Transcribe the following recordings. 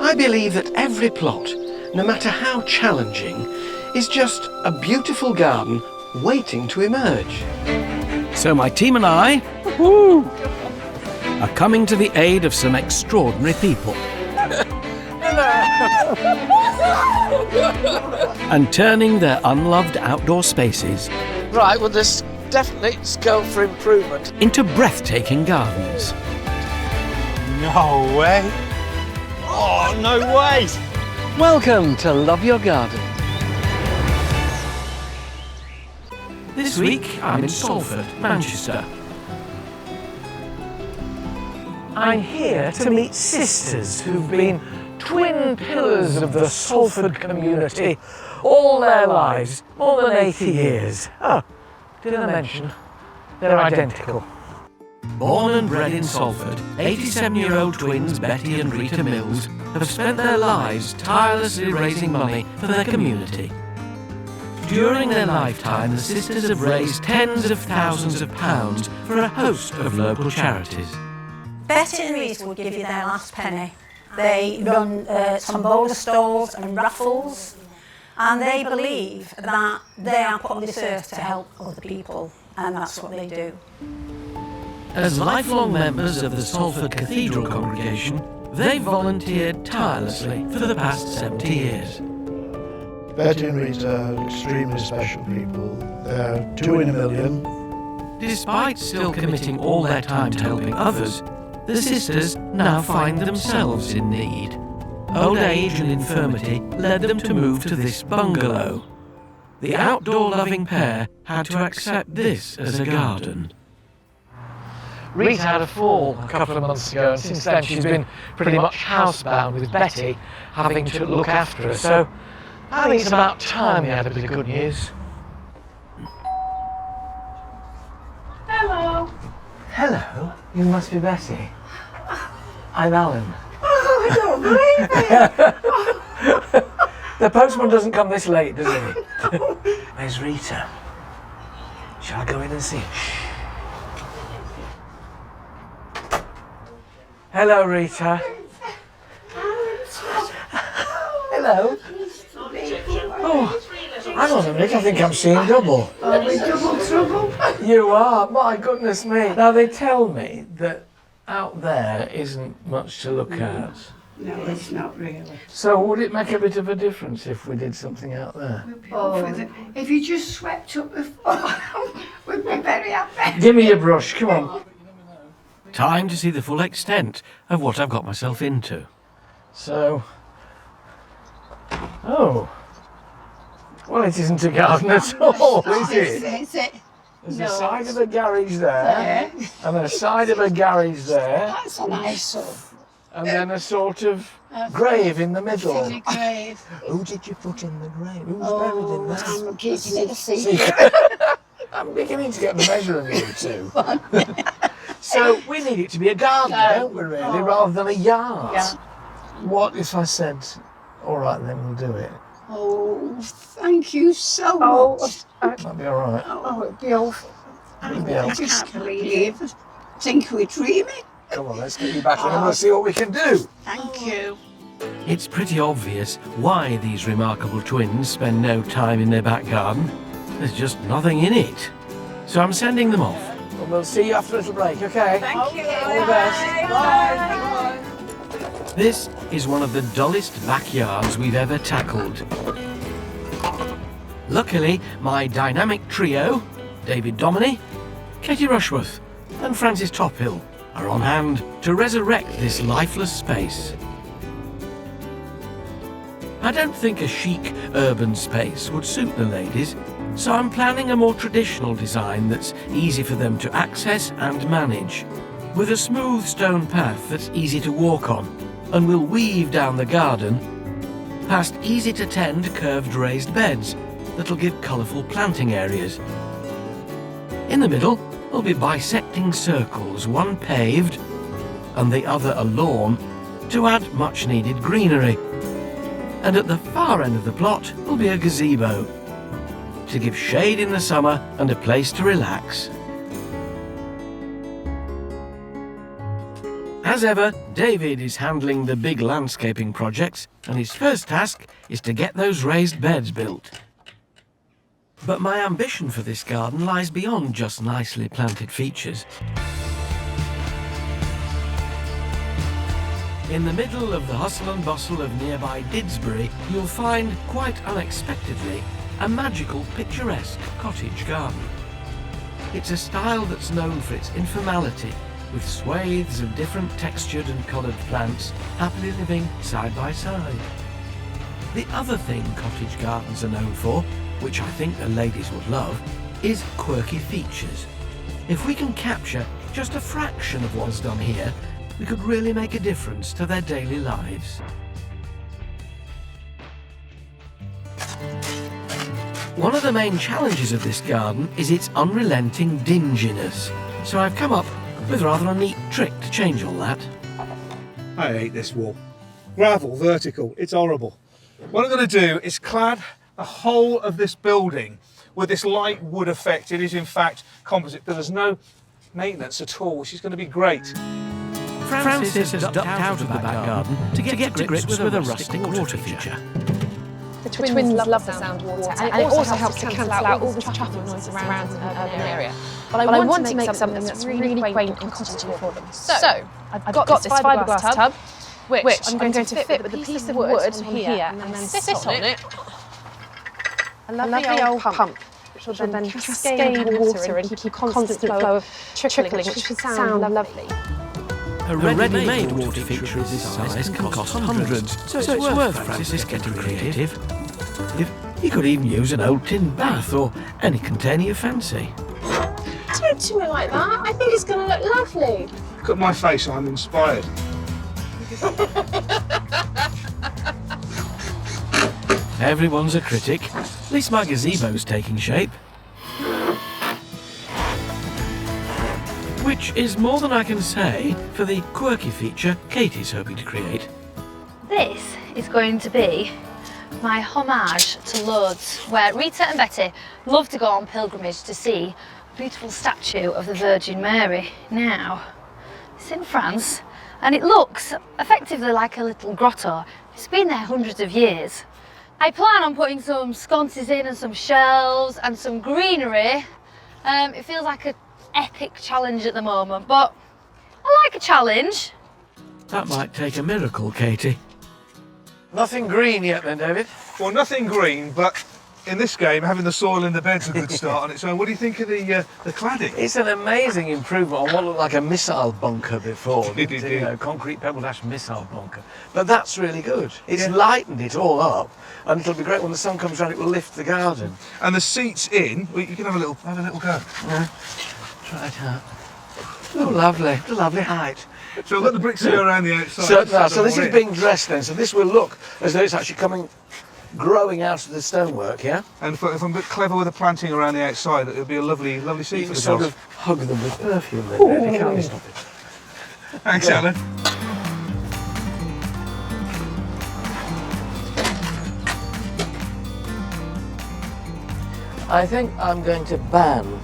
I believe that every plot, no matter how challenging, is just a beautiful garden waiting to emerge. So my team and I are coming to the aid of some extraordinary people. And turning their unloved outdoor spaces Right, well, there's definitely scope for improvement. into breathtaking gardens. No way. Oh, no way. Welcome to Love Your Garden. This week I'm in Salford, Manchester. I'm here to meet sisters who've been twin pillars of the Salford community all their lives, more than 80 years. Oh, didn't I mention? They're identical. Born and bred in Salford, 87-year-old twins Betty and Rita Mills have spent their lives tirelessly raising money for their community. During their lifetime, the sisters have raised tens of thousands of pounds for a host of local charities. Betty and Rita will give you their last penny. They run tombola stalls and raffles, and they believe that they are put on this earth to help other people, and that's what they do. As lifelong members of the Salford Cathedral congregation, they've volunteered tirelessly for the past 70 years. Betty and Rita are extremely special people. They're 2 in a million. Despite still committing all their time to helping others, the sisters now find themselves in need. Old age and infirmity led them to move to this bungalow. The outdoor-loving pair had to accept this as a garden. Rita had a fall a couple of months ago, and since then she's been pretty much housebound, with Betty having to look after her. So I think it's about time we had a bit of good news. Hello. Hello, you must be Betty. I'm Alan. Oh, I don't believe it. The postman doesn't come this late, does he? Where's Rita? Shall I go in and see? Hello, Rita. Hello. Oh, hang on a minute, I think I'm seeing double. Are we double trouble? You are, my goodness me. Now they tell me that out there isn't much to look at. No, it's not really. So would it make a bit of a difference if we did something out there? If you just swept up the floor, we'd be very happy. Give me your brush, come on. Time to see the full extent of what I've got myself into. So, oh, well, it isn't a garden at all, is it? Is it? There's a side of a garage there, and a side of a garage there, That's a nice one. and then a sort of grave in the middle. Grave. Who did you put in the grave? Who's buried in that? I'm keeping it a secret. I'm beginning to get the measure of you two. So we need it to be a garden, don't we, really, rather than a yard? Yeah. What if I said, all right, then we'll do it? Oh, thank you so much. That'd be all right. Oh, it'd be awful. It'd be I all right. just can't believe it. Think we're dreaming. Come on, let's get you back in and we'll see what we can do. Thank you. It's pretty obvious why these remarkable twins spend no time in their back garden. There's just nothing in it. So I'm sending them off. Well, we'll see you after a little break, okay? Thank you. All the best. Bye. This is one of the dullest backyards we've ever tackled. Luckily, my dynamic trio, David Dominy, Katie Rushworth and Francis Tophill, are on hand to resurrect this lifeless space. I don't think a chic urban space would suit the ladies, so I'm planning a more traditional design that's easy for them to access and manage, with a smooth stone path that's easy to walk on, and will weave down the garden past easy-to-tend curved raised beds that'll give colourful planting areas. In the middle, there'll be bisecting circles, one paved and the other a lawn, to add much-needed greenery. And at the far end of the plot will be a gazebo, to give shade in the summer and a place to relax. As ever, David is handling the big landscaping projects, and his first task is to get those raised beds built. But my ambition for this garden lies beyond just nicely planted features. In the middle of the hustle and bustle of nearby Didsbury, you'll find, quite unexpectedly, a magical, picturesque cottage garden. It's a style that's known for its informality, with swathes of different textured and coloured plants happily living side by side. The other thing cottage gardens are known for, which I think the ladies would love, is quirky features. If we can capture just a fraction of what's done here, we could really make a difference to their daily lives. One of the main challenges of this garden is its unrelenting dinginess, so I've come up with rather a neat trick to change all that. I hate this wall. Gravel, vertical, it's horrible. What I'm going to do is clad the whole of this building with this light wood effect. It is in fact composite, but there's no maintenance at all, which is going to be great. Francis has ducked out of the back garden to get to grips with a rustic water feature. The twins love the sound of water, and it also helps to cancel out all the traffic noise around an urban area. But I want to make something that's really quaint and cottagey for them. So, I've got this fiberglass tub, which I'm going to fit with a piece of wood on here, and then sit on it a lovely old pump, which will then cascade water and keep a constant flow of trickling, which should sound lovely. A ready-made water feature of this size can cost hundreds, so it's worth Francis getting creative. He could even use an old tin bath or any container you fancy. Don't do it like that. I think it's going to look lovely. Look at my face, I'm inspired. Everyone's a critic. At least my gazebo's taking shape. Which is more than I can say for the quirky feature Katie's hoping to create. This is going to be my homage to Lourdes, where Rita and Betty love to go on pilgrimage to see a beautiful statue of the Virgin Mary. Now, it's in France, and it looks effectively like a little grotto. It's been there hundreds of years. I plan on putting some sconces in and some shelves and some greenery. It feels like an epic challenge at the moment, but I like a challenge. That might take a miracle, Katie. Nothing green yet then, David? Well, nothing green, but in this game, having the soil in the bed's a good start on its own. What do you think of the cladding? It's an amazing improvement on what looked like a missile bunker before. You know, concrete pebble dash missile bunker. But that's really good. It's lightened it all up, and it'll be great when the sun comes around. It will lift the garden. And the seats in. Well, you can have a little go. Yeah. Try it out. Oh, lovely. A lovely height. So I've got the bricks to go around the outside. So this is being dressed then. So this will look as though it's actually growing out of the stonework, yeah? And if I'm a bit clever with the planting around the outside, it'll be a lovely seat You for can the sort house. of hug them with perfume then, you can't stop it. Thanks, Alan. I think I'm going to ban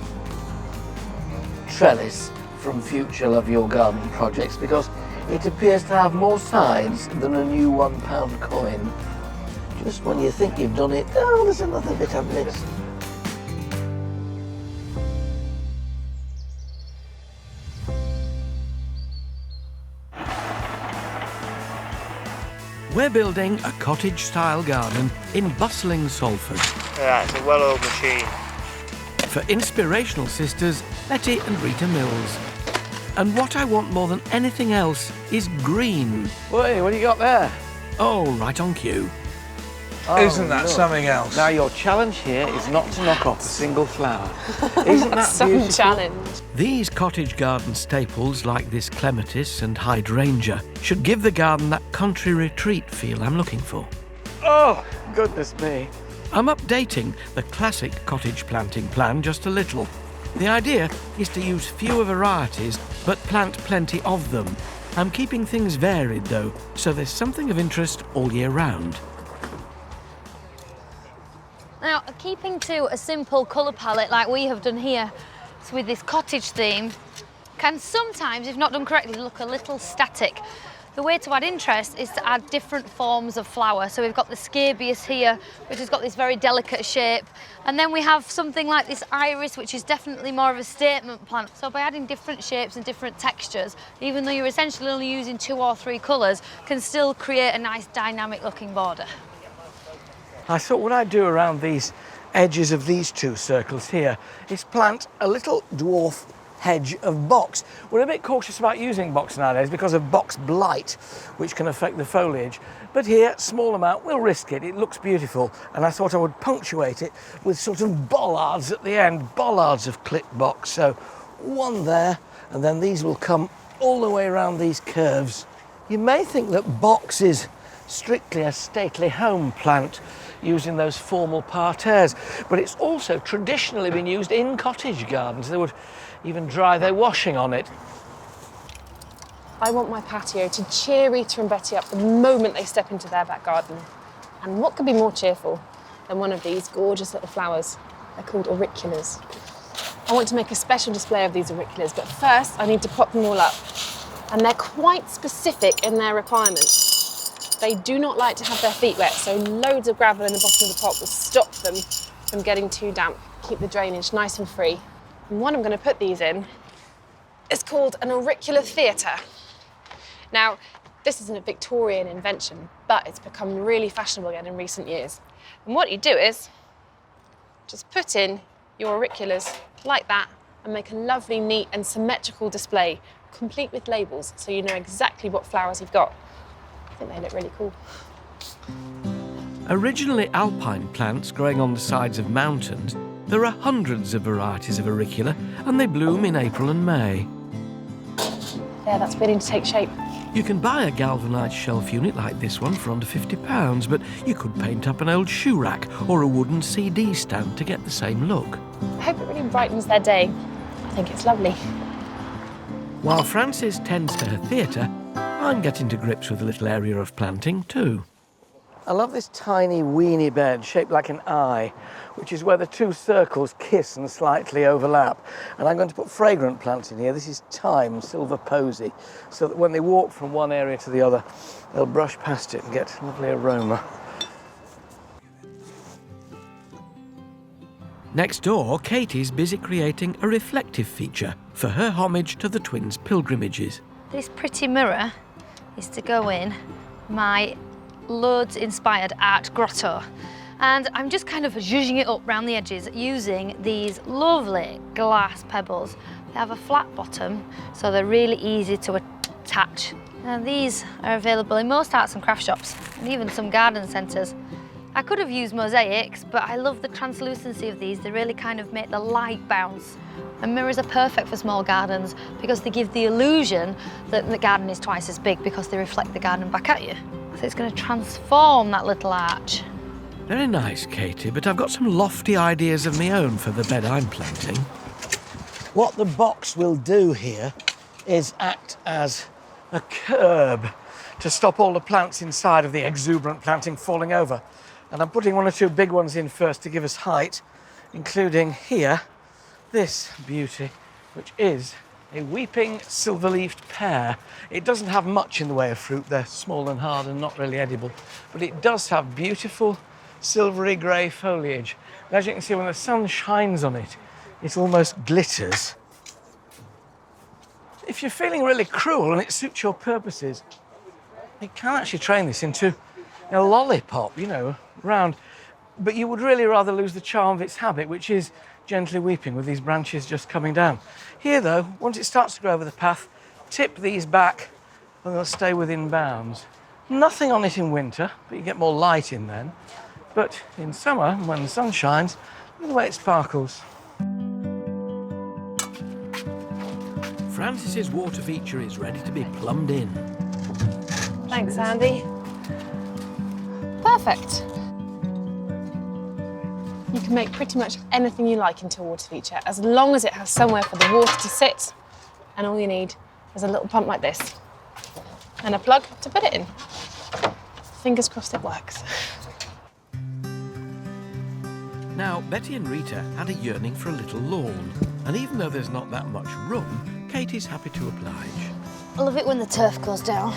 trellis from future Love Your Garden projects because it appears to have more sides than a new £1 coin. Just when you think you've done it, oh, there's another bit I've missed. We're building a cottage-style garden in bustling Salford. Yeah, it's a well-oiled machine. For inspirational sisters Betty and Rita Mills. And what I want more than anything else is green. Wait, what do you got there? Oh, right on cue. Isn't that something else? Now your challenge here is not to knock off a single flower. Isn't that Some beautiful? challenge. These cottage garden staples like this clematis and hydrangea should give the garden that country retreat feel I'm looking for. Oh, goodness me. I'm updating the classic cottage planting plan just a little. The idea is to use fewer varieties, but plant plenty of them. I'm keeping things varied though, so there's something of interest all year round. Now, keeping to a simple colour palette like we have done here, so with this cottage theme, can sometimes, if not done correctly, look a little static. The way to add interest is to add different forms of flower. So we've got the scabious here, which has got this very delicate shape. And then we have something like this iris, which is definitely more of a statement plant. So by adding different shapes and different textures, even though you're essentially only using 2 or 3 colours, can still create a nice dynamic looking border. I thought what I'd do around these edges of these 2 circles here is plant a little dwarf hedge of box. We're a bit cautious about using box nowadays because of box blight, which can affect the foliage. But here, small amount, we'll risk it. It looks beautiful. And I thought I would punctuate it with sort of bollards at the end, bollards of clipped box. So 1 there, and then these will come all the way around these curves. You may think that box is strictly a stately home plant, using those formal parterres, but it's also traditionally been used in cottage gardens. They would even dry their washing on it. I want my patio to cheer Rita and Betty up the moment they step into their back garden. And what could be more cheerful than one of these gorgeous little flowers? They're called auriculas. I want to make a special display of these auriculas, but first I need to pot them all up. And they're quite specific in their requirements. They do not like to have their feet wet, so loads of gravel in the bottom of the pot will stop them from getting too damp, keep the drainage nice and free. And what I'm going to put these in is called an auricular theatre. Now, this isn't a Victorian invention, but it's become really fashionable again in recent years. And what you do is just put in your auriculas like that and make a lovely, neat and symmetrical display, complete with labels, so you know exactly what flowers you've got. I think they look really cool. Originally alpine plants growing on the sides of mountains, there are hundreds of varieties of auricula, and they bloom in April and May. There, that's beginning to take shape. You can buy a galvanised shelf unit like this one for under £50, but you could paint up an old shoe rack or a wooden CD stand to get the same look. I hope it really brightens their day. I think it's lovely. While Frances tends to her theatre, I'm getting to grips with a little area of planting too. I love this tiny weeny bed shaped like an eye, which is where the 2 circles kiss and slightly overlap. And I'm going to put fragrant plants in here. This is thyme, silver posy, so that when they walk from one area to the other, they'll brush past it and get a lovely aroma. Next door, Katie's busy creating a reflective feature for her homage to the twins' pilgrimages. This pretty mirror is to go in my Lourdes-inspired art grotto. And I'm just kind of zhuzhing it up around the edges using these lovely glass pebbles. They have a flat bottom, so they're really easy to attach. And these are available in most arts and craft shops and even some garden centres. I could have used mosaics, but I love the translucency of these. They really kind of make the light bounce. And mirrors are perfect for small gardens because they give the illusion that the garden is twice as big because they reflect the garden back at you. So it's going to transform that little arch. Very nice, Katie, but I've got some lofty ideas of my own for the bed I'm planting. What the box will do here is act as a curb to stop all the plants inside of the exuberant planting falling over. And I'm putting 1 or 2 big ones in first to give us height, including here, this beauty, which is a weeping silver-leafed pear. It doesn't have much in the way of fruit. They're small and hard and not really edible, but it does have beautiful silvery grey foliage. And as you can see, when the sun shines on it, it almost glitters. If you're feeling really cruel and it suits your purposes, you can actually train this into a lollipop, you know, round. But you would really rather lose the charm of its habit, which is gently weeping with these branches just coming down. Here, though, once it starts to grow over the path, tip these back and they'll stay within bounds. Nothing on it in winter, but you get more light in then. But in summer, when the sun shines, look at the way it sparkles. Frances's water feature is ready to be plumbed in. Thanks, Andy. Perfect. You can make pretty much anything you like into a water feature, as long as it has somewhere for the water to sit, and all you need is a little pump like this, and a plug to put it in. Fingers crossed it works. Now, Betty and Rita had a yearning for a little lawn, and even though there's not that much room, Katie's happy to oblige. I love it when the turf goes down.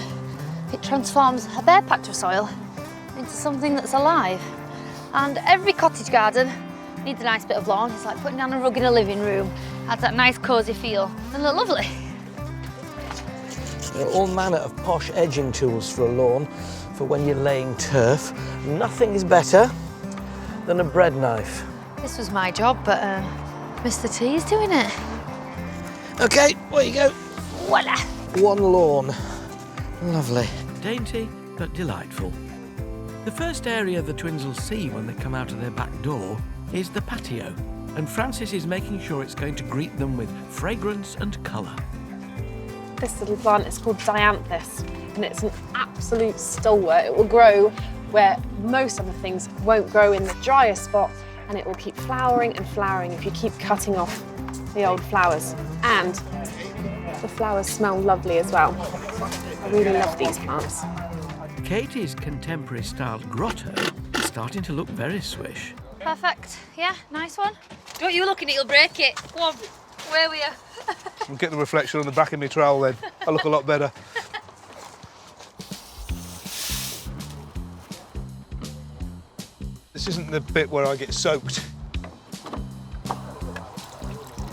It transforms a bare patch of soil into something that's alive. And every cottage garden needs a nice bit of lawn. It's like putting down a rug in a living room. Adds that nice cosy feel and look lovely. There are all manner of posh edging tools for a lawn for when you're laying turf. Nothing is better than a bread knife. This was my job, but Mr. T is doing it. OK, away you go. Voila! One lawn. Lovely. Dainty but delightful. The first area the twins will see when they come out of their back door is the patio, and Francis is making sure it's going to greet them with fragrance and colour. This little plant is called dianthus, and it's an absolute stalwart. It will grow where most other things won't grow in the drier spot, and it will keep flowering and flowering if you keep cutting off the old flowers. And the flowers smell lovely as well. I really love these plants. Katie's contemporary-styled grotto is starting to look very swish. Perfect. Yeah, nice one. Don't you look at it, you'll break it. Go on, where were you? I'll get the reflection on the back of my trowel then. I look a lot better. This isn't the bit where I get soaked.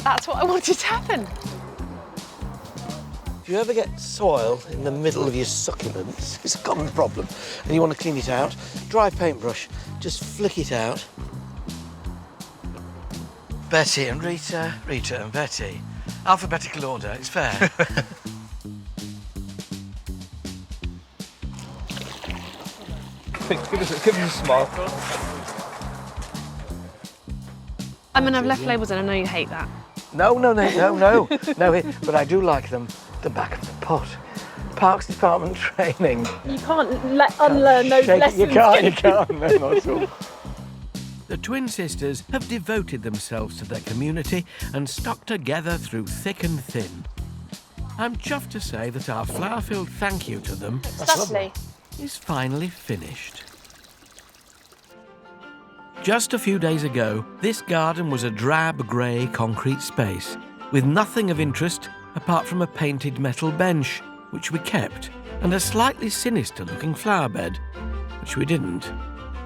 That's what I wanted to happen. If you ever get soil in the middle of your succulents, it's a common problem, and you want to clean it out, dry paintbrush, just flick it out. Betty and Rita, Rita and Betty. Alphabetical order, it's fair. Give us a smile. I mean, I've left labels and I know you hate that. No, but I do like them. The back of the pot. Parks Department training. You can't unlearn those lessons. You can't, no, not at all. The twin sisters have devoted themselves to their community and stuck together through thick and thin. I'm chuffed to say that our flower-filled thank you to them Lovely. is finally finished. Just a few days ago, this garden was a drab grey concrete space with nothing of interest apart from a painted metal bench, which we kept, and a slightly sinister-looking flower bed, which we didn't.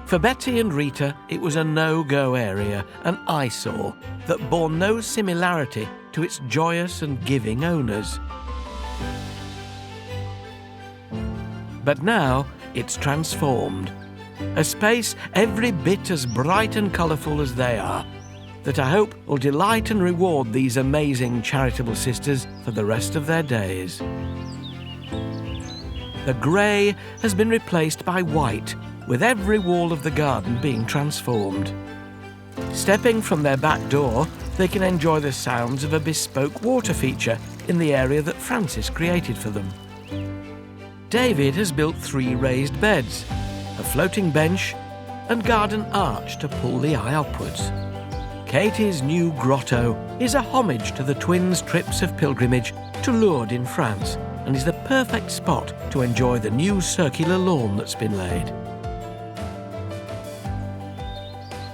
For Betty and Rita, it was a no-go area, an eyesore that bore no similarity to its joyous and giving owners. But now it's transformed. A space every bit as bright and colourful as they are, that I hope will delight and reward these amazing charitable sisters for the rest of their days. The grey has been replaced by white, with every wall of the garden being transformed. Stepping from their back door, they can enjoy the sounds of a bespoke water feature in the area that Francis created for them. David has built 3 raised beds, a floating bench, and garden arch to pull the eye upwards. Katie's new grotto is a homage to the twins' trips of pilgrimage to Lourdes in France, and is the perfect spot to enjoy the new circular lawn that's been laid.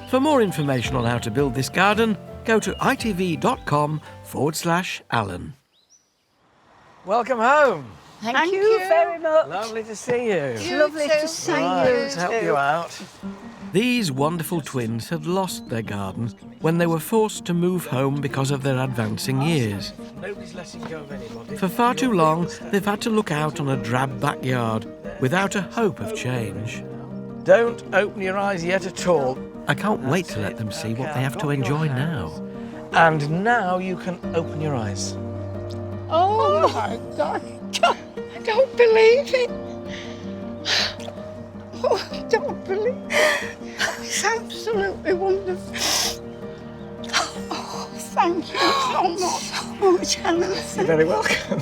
For more information on how to build this garden, go to itv.com/Alan. Welcome home. Thank you very much. Lovely to see you. It's lovely to see you. Let's help you out. These wonderful twins had lost their garden when they were forced to move home because of their advancing years. Nobody's letting go of anybody. For far too long, they've had to look out on a drab backyard without a hope of change. Don't open your eyes yet at all. I can't wait to let them see what they have to enjoy now. And now you can open your eyes. Oh my God. I don't believe it. Oh, I don't believe it. It's absolutely wonderful. Oh, thank you so much, Alan. You're very welcome.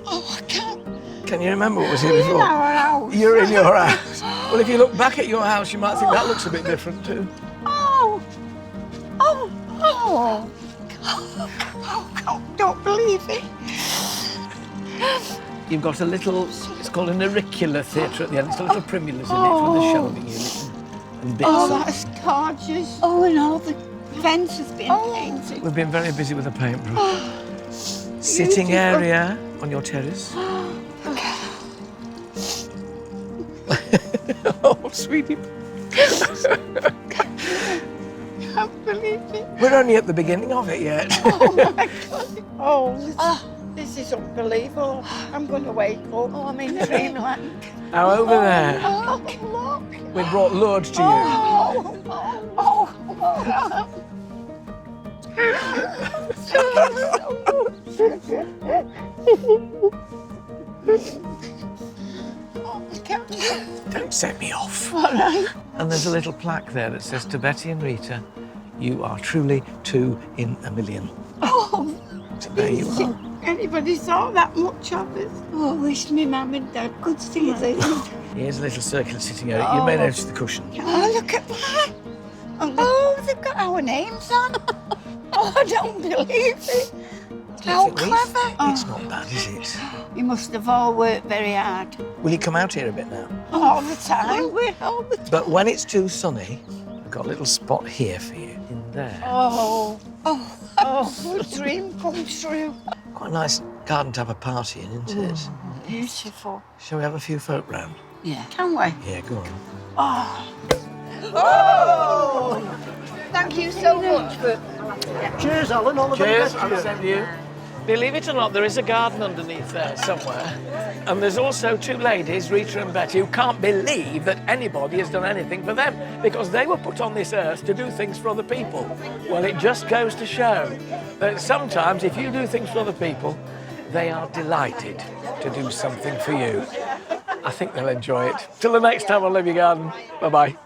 Oh, I can't. Can you remember what was here before? In our house. You're in your house. Well, if you look back at your house, you might think that looks a bit different too. Oh. I don't believe it. You've got a little, it's called an auricular theatre at the end. It's got little primulas in it for the shelving unit and bits. Oh, that's gorgeous. Oh, and all the fence has been painted. We've been very busy with the paintbrush. Sitting area on your terrace. Oh, sweetie. Can't believe it. We're only at the beginning of it yet. Oh my God. Oh, this is unbelievable. I'm going to wake up. Oh, I'm in dreamland. Now over there, Look, look. we brought loads to you. Don't set me off. All right. And there's a little plaque there that says, to Betty and Rita, you are truly 2 in a million. Oh, So there you are. anybody saw that much of us. Oh, I wish my mum and dad could see this. Here's a little circular sitting area. You may notice the cushion. Oh, look at that. Oh, they've got our names on. Oh, I don't believe it. How clever. It's not bad, is it? You must have all worked very hard. Will you come out here a bit now? All the time. We're all the time. But when it's too sunny, I've got a little spot here for you. In there. Oh, a dream come true. Quite a nice garden to have a party in, isn't it? Beautiful. Shall we have a few folk round? Yeah. Can we? Yeah, go on. Oh! Thank you so much for... Cheers, Alan. All the very Cheers, best to I'll you. send you. Believe it or not, there is a garden underneath there somewhere. And there's also 2 ladies, Rita and Betty, who can't believe that anybody has done anything for them because they were put on this earth to do things for other people. Well, it just goes to show that sometimes if you do things for other people, they are delighted to do something for you. I think they'll enjoy it. Till the next time, I love your garden. Bye-bye.